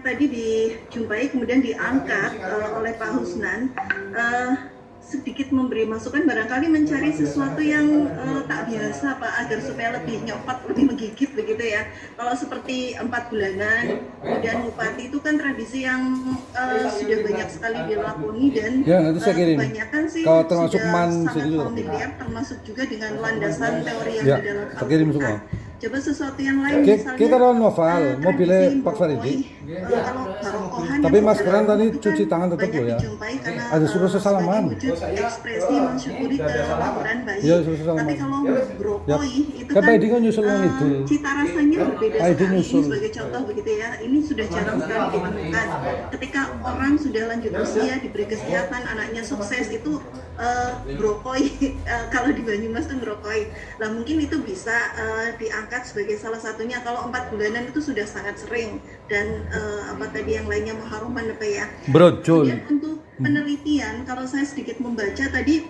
tadi dijumpai kemudian diangkat oleh Pak Husnan, sedikit memberi masukan, barangkali mencari sesuatu yang tak biasa Pak, agar supaya lebih nyopat, lebih menggigit begitu ya. Kalau seperti 4 bulanan, kemudian Bupati itu kan tradisi yang sudah banyak sekali dilakoni dan ya, nanti saya kirim. kebanyakan sih Kalau termasuk sudah man sangat juga familiar, termasuk juga dengan landasan teori yang ya, di dalam saya kirim semua. Coba sesuatu yang lain, misalnya Kita lawan novel, mobilnya Pak Faridi. Tapi maskeran tadi cuci tangan tetap loh ya. Ada suruh salaman. Ekspresi mensyukuri kelahiran bayi. Ya, suruh salaman. Tapi kalau brokoli itu Kan kan Pak Edi kan nyusul yang itu. cita rasanya berbeda Pak Edi sekali. nyusul. Ini sebagai contoh begitu ya. Ini sudah jarang sekali ditemukan. Ketika orang sudah lanjut usia, diberi kesehatan, anaknya sukses, itu brokoli. Kalau di Banyumas itu brokoli. Nah mungkin itu bisa diangkat sebagai salah satunya. Kalau 4 bulanan itu sudah sangat sering, dan apa tadi yang lainnya, Muharraman apa ya. Brojol. Kemudian untuk penelitian, kalau saya sedikit membaca tadi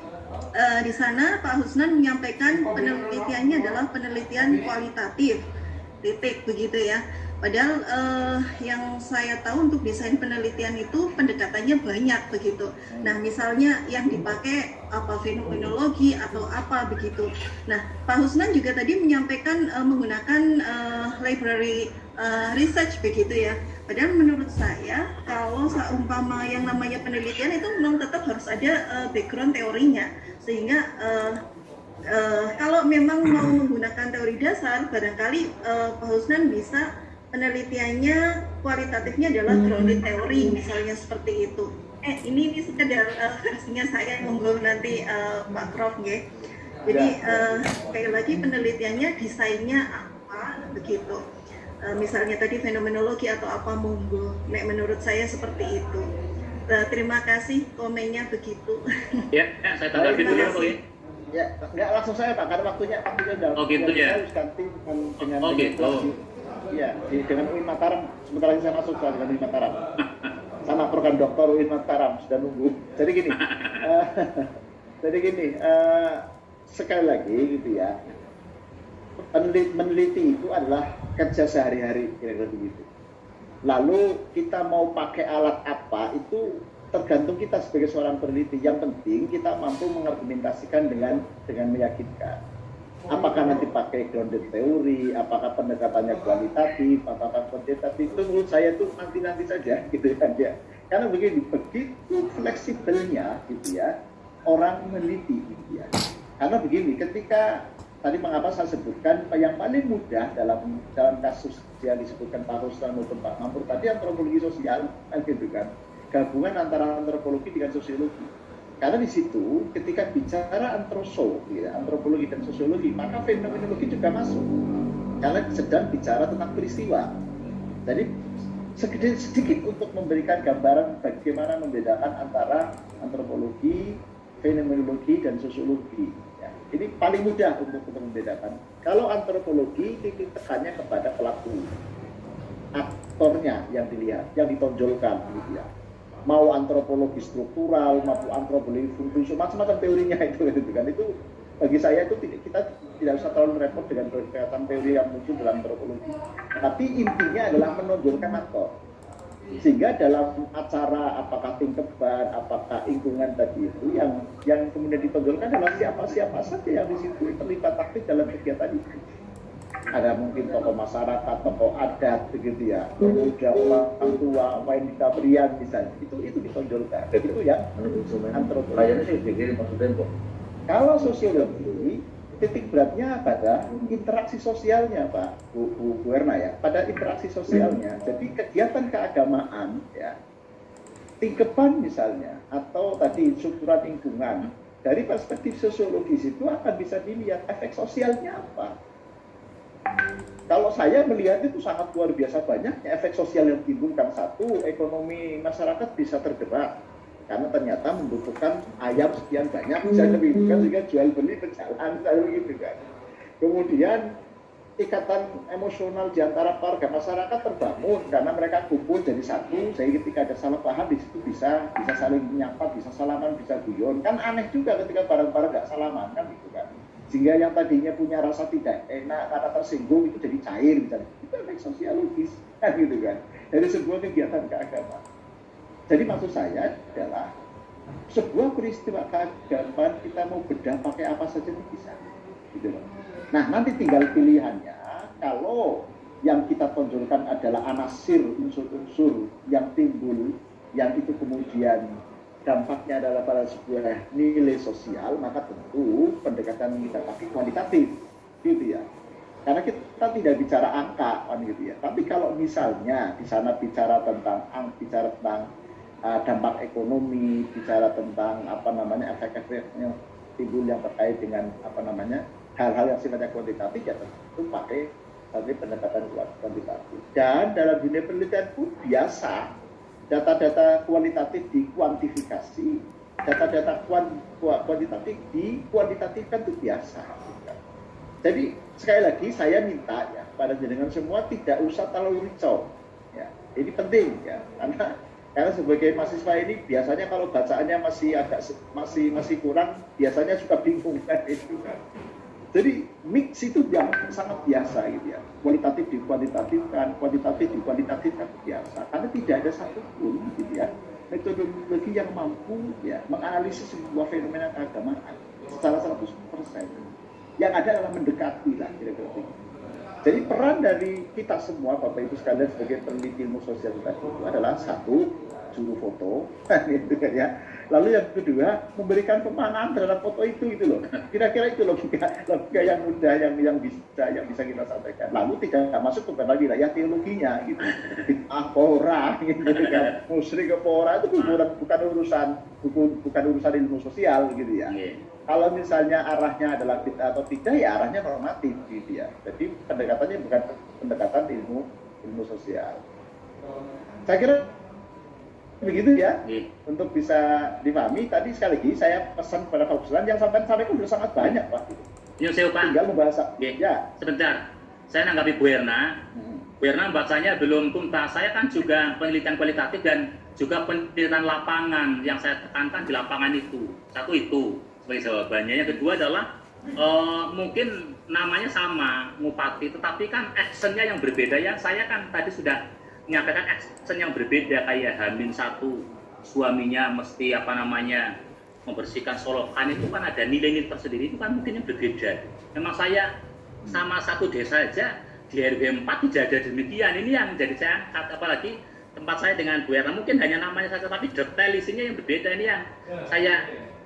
di sana Pak Husnan menyampaikan penelitiannya adalah penelitian kualitatif, titik begitu ya. Padahal yang saya tahu untuk desain penelitian itu pendekatannya banyak begitu. Nah misalnya yang dipakai apa, fenomenologi atau apa begitu. Nah Pak Husnan juga tadi menyampaikan menggunakan library research begitu ya. Padahal menurut saya kalau seumpama yang namanya penelitian itu memang tetap harus ada background teorinya, sehingga kalau memang mau menggunakan teori dasar, barangkali Pak Husnan bisa penelitiannya kualitatifnya adalah grounded teori misalnya seperti itu. Ini sekedar versinya saya, monggo nanti Pak Prof ya. Jadi sekali lagi penelitiannya desainnya apa begitu. Misalnya tadi fenomenologi atau apa, monggo. Menurut saya seperti itu. Terima kasih komennya begitu. Ya, saya tanggapi dulu Pak. Ya, nggak langsung saya Pak, karena waktunya udah. Oh gitu ya. Saya harus ganti dengan gitu. Iya, dengan UIN Mataram. Sebentar lagi saya masuk dengan UIN Mataram. Sama program dokter UIN Mataram sudah nunggu. Jadi gini, sekali lagi gitu ya. Meneliti itu adalah kerja sehari-hari, kira-kira begitu. Lalu kita mau pakai alat apa itu tergantung kita sebagai seorang peneliti. Yang penting kita mampu mengargumentasikan dengan meyakinkan. Apakah nanti pakai grounded teori, apakah pendekatannya kualitatif, apakah kuantitatif, itu menurut saya itu nanti saja gitu kan ya. Karena begini, begitu fleksibelnya gitu ya orang meneliti gitu ya. Karena begini, ketika tadi mengapa saya sebutkan yang paling mudah dalam kasus yang disebutkan Pak Ruslan maupun Pak Mampur tadi, antropologi sosial kan gitu kan, gabungan antara antropologi dengan sosiologi. Karena di situ ketika bicara antropologi dan sosiologi, maka fenomenologi juga masuk. Karena sedang bicara tentang peristiwa. Jadi sedikit untuk memberikan gambaran bagaimana membedakan antara antropologi, fenomenologi dan sosiologi. Ya, ini paling mudah untuk membedakan. Kalau antropologi titik tekannya kepada pelaku, aktornya yang dilihat, yang ditonjolkan gitu ya. Mau antropologi struktural, maupun antropologi fungsional, macam-macam teorinya itu kan. Itu bagi saya itu kita tidak usah terlalu repot dengan kegiatan teori yang muncul dalam antropologi. Tapi intinya adalah menonjolkan aktor. Sehingga dalam acara apakah tingkeban, apakah lingkungan tadi itu yang kemudian ditonjolkan adalah siapa saja yang di situ terlibat aktif dalam kegiatan itu. Ada mungkin tokoh masyarakat, tokoh adat begitu ya, pemuda, orang tua, wanita pria misalnya, itu ditonjolkan. Itu yang antropologi. Kalau sosiologi, titik beratnya pada interaksi sosialnya Pak Bu Erna ya, pada interaksi sosialnya. Jadi kegiatan keagamaan ya, tingkeban misalnya, atau tadi struktural lingkungan, dari perspektif sosiologis itu akan bisa dilihat efek sosialnya apa. Kalau saya melihat itu sangat luar biasa banyaknya efek sosial yang ditimbulkan. Satu, ekonomi masyarakat bisa tergerak karena ternyata membutuhkan ayam sekian banyak, bisa lebih kan, sehingga jual beli berjalan gitu kan. Kemudian ikatan emosional di antara warga masyarakat terbangun karena mereka kumpul jadi satu, sehingga ketika ada salah paham di situ bisa saling menyapa, bisa salaman, bisa guyon. Kan aneh juga ketika bareng-bareng nggak salaman kan gitu kan. Sehingga yang tadinya punya rasa tidak enak karena tersinggung itu jadi cair misalnya. Itu efek sosiologis kan gitu kan. dari sebuah kegiatan keagamaan. Jadi maksud saya adalah sebuah peristiwa keagamaan kita mau bedah pakai apa saja itu bisa, gitu loh. Nah nanti tinggal pilihannya, kalau yang kita tonjolkan adalah anasir, unsur-unsur yang timbul, yang itu kemudian dampaknya adalah pada sebuah nilai sosial, maka tentu pendekatan kita pakai kuantitatif, gitu ya. Karena kita tidak bicara angka, kan gitu ya. Tapi kalau misalnya di sana bicara tentang dampak ekonomi, bicara tentang efek-efek yang timbul yang terkait dengan hal-hal yang sifatnya kuantitatif, ya tentu pakai pendekatan kuantitatif. Dan dalam dunia penelitian pun biasa data-data kualitatif dikuantifikasi, data-data kuantitatif dikuantitatifkan, itu biasa. Jadi sekali lagi saya minta ya pada jenengan semua tidak usah terlalu ricau. Ya, ini penting ya, karena sebagai mahasiswa ini biasanya kalau bacaannya masih kurang, biasanya suka bingung kan itu kan. Jadi mix itu yang sangat biasa gitu ya. Kualitatif dikuantitatifkan, kuantitatif dikuantitatifkan biasa. Karena tidak ada satupun gitu ya metodologi yang mampu ya menganalisis sebuah fenomena keagamaan secara 100%. Yang ada adalah mendekati lah kira-kira itu. Jadi peran dari kita semua Bapak Ibu sekalian sebagai peneliti ilmu sosial itu adalah satu, juru foto, gitu kan ya. Lalu yang kedua, memberikan pemaknaan terhadap foto itu loh. Kira-kira itu logika yang mudah yang bisa kita sampaikan. Lalu tidak masuk kepada wilayah teologinya gitu. Pora gitu kan. Musyrik ke pora itu bukan urusan ilmu sosial gitu ya. Kalau misalnya arahnya adalah bid'ah atau tidak, ya arahnya normatif gitu ya. Jadi pendekatannya bukan pendekatan ilmu sosial. Saya kira begitu ya, untuk bisa dipahami. Tadi sekali lagi saya pesan kepada Pak Husnan yang sampaikan sudah sangat banyak Pak. Yo, Pak. Tinggal membahas. Ya. Sebentar, saya nanggapi Bu Erna. Bu Erna bacanya belum tuntas. Saya kan juga penelitian kualitatif dan juga penelitian lapangan yang saya tekankan di lapangan itu. Satu itu sebagai jawabannya. Yang kedua adalah mungkin namanya sama Mupati, tetapi kan actionnya yang berbeda. Yang saya kan tadi sudah menyampaikan action yang berbeda, kayak H-1 suaminya mesti membersihkan solokan, itu kan ada nilai-nilai tersendiri, itu kan mungkin yang berbeda. Memang saya sama satu desa aja di RW 4 tidak ada demikian. Ini yang jadi saya angkat, apalagi tempat saya dengan Bu Erna mungkin hanya namanya saja, tapi detail isinya yang berbeda. Ini yang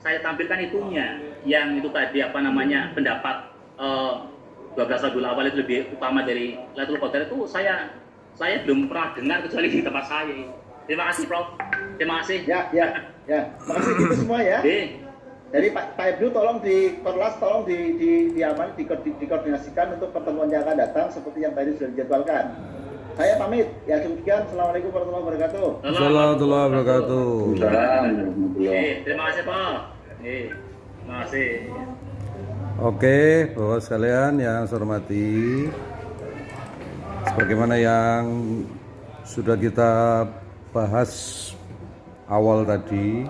saya tampilkan itunya, yang itu tadi pendapat 12 Rabiul Awal itu lebih utama dari Lailatul Qadar, itu saya belum pernah dengar kecuali di tempat saya. Terima kasih Prof. Terima kasih. Ya. Terima kasih itu semua ya. Jadi Pak Ibnu tolong di Korlas, tolong dikoordinasikan untuk pertemuan yang akan datang seperti yang tadi sudah dijadwalkan. Saya pamit. Ya demikian. Assalamualaikum warahmatullahi wabarakatuh. Assalamualaikum warahmatullahi wabarakatuh. Terima kasih Pak. Terima kasih. Oke, Bapak sekalian yang saya hormati, sebagaimana yang sudah kita bahas awal tadi,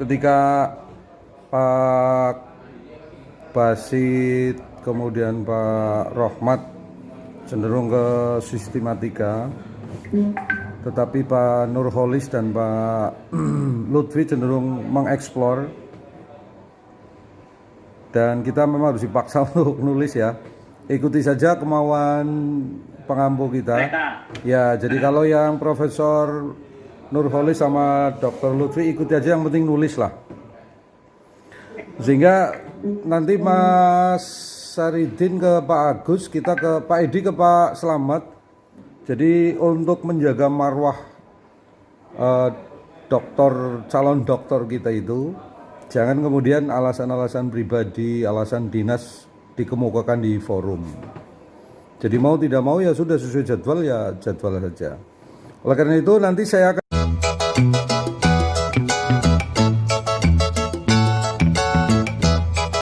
ketika Pak Basit kemudian Pak Rohmat cenderung ke sistematika, tetapi Pak Nurholis dan Pak Lutfi cenderung mengeksplor, dan kita memang harus dipaksa untuk nulis ya. Ikuti saja kemauan pengampu kita. Ya, jadi kalau yang Profesor Nurholis sama Dr. Lutfi ikuti aja, yang penting nulis lah. Sehingga nanti Mas Saridin ke Pak Agus, kita ke Pak Edi, ke Pak Slamet. Jadi untuk menjaga marwah calon doktor kita itu, jangan kemudian alasan-alasan pribadi, alasan dinas dikemukakan di forum. Jadi mau tidak mau ya sudah, sesuai jadwal ya jadwal saja. Oleh karena itu nanti saya akan